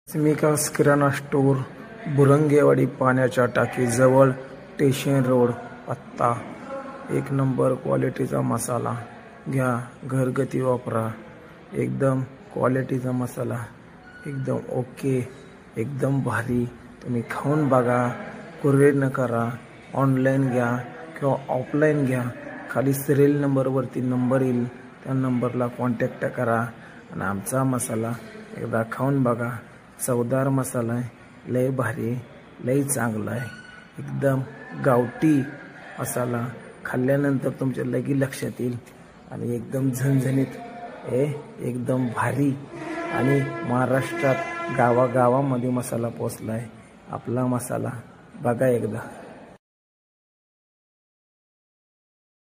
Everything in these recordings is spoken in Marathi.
स्मिकास किराणा स्टोर, बुरंगेवाडी पाण्याच्या टाकीजवळ, स्टेशन रोड. पत्ता. एक नंबर क्वालिटीचा मसाला घ्या, घरगुती वापरा. एकदम क्वालिटीचा मसाला, एकदम ओके, एकदम भारी. तुम्ही खाऊन बघा, कुरिअर करा, ऑनलाईन घ्या किंवा ऑफलाईन घ्या. खाली सिरियल नंबरवरती नंबर येईल, त्या नंबरला कॉन्टॅक्ट करा आणि आमचा मसाला एकदा खाऊन बघा. चवदार मसाला आहे, लय भारी, लय चांगला आहे. एकदम गावठी मसाला खाल्ल्यानंतर तुमच्या लगी लक्षात येईल आणि एकदम झणझणीत आहे, एकदम भारी. आणि महाराष्ट्रात गावागावामध्ये मसाला पोचला आहे. आपला मसाला बघा एकदा.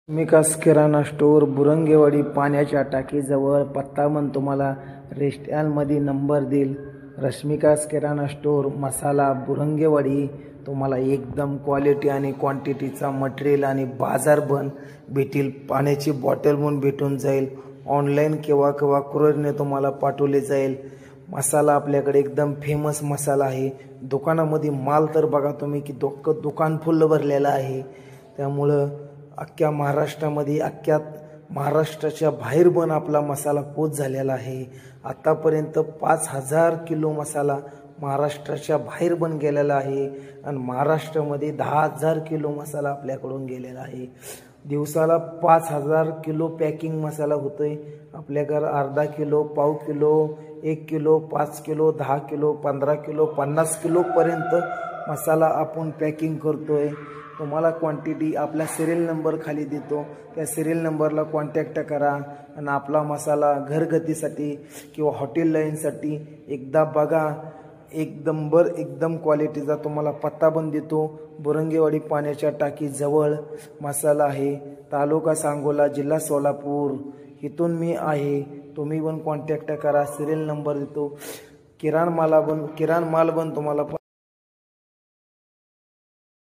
स्मिकास किराणा स्टोर, बुरंगेवाडी पाण्याच्या टाकीजवळ. पत्ता पण तुम्हाला रेस्टॉरंटमध्ये नंबर देईल. रश्मिकास किराणा स्टोर, मसाला, बुरंगेवाडी. तुम्हाला एकदम क्वालिटी आणि क्वांटिटीचा मटेरियल आणि बाजार पण भेटेल. पाण्याची बॉटल पण भेटून जाईल. ऑनलाईन किंवा कुरिअरने तुम्हाला पाठवले जाईल. मसाला आपल्याकडे एकदम फेमस मसाला आहे. दुकानामध्ये माल तर बघा तुम्ही की दुकान फुल्ल भरलेलं आहे. त्यामुळं अख्ख्या महाराष्ट्रामध्ये, अख्ख्या महाराष्ट्राच्या बाहेर पण आपला मसाला पोच झालेला आहे. आतापर्यंत 5000 किलो मसाला महाराष्ट्राच्या बाहेर पण गेलेला आहे आणि महाराष्ट्रामध्ये 10,000 किलो मसाला आपल्याकडून गेलेला आहे. दिवसाला 5000 किलो पॅकिंग मसाला होतोय आपल्याकडे. अर्धा किलो, पाव kilo, 1 kilo, 5 kilo, 10 kilo, 15 kilo, 50 kilo पर्यंत मसाला आपण पॅकिंग करतोय. तुम्हाला क्वांटिटी आपला सिरियल नंबर खाली देतो, त्या सिरियल नंबरला कॉन्टॅक्ट करा आणि आपला मसाला घरगुतीसाठी किंवा हॉटेल लाईनसाठी एकदा बघा. एकदम क्वालिटीचा तुम्हाला पत्ता पण देतो. बुरंगेवाडी पाण्याच्या टाकीजवळ मसाला आहे. तालुका सांगोला, जिल्हा सोलापूर. इथून मी आहे. तुम्ही पण कॉन्टॅक्ट करा, सिरियल नंबर देतो. किराणा माल पण तुम्हाला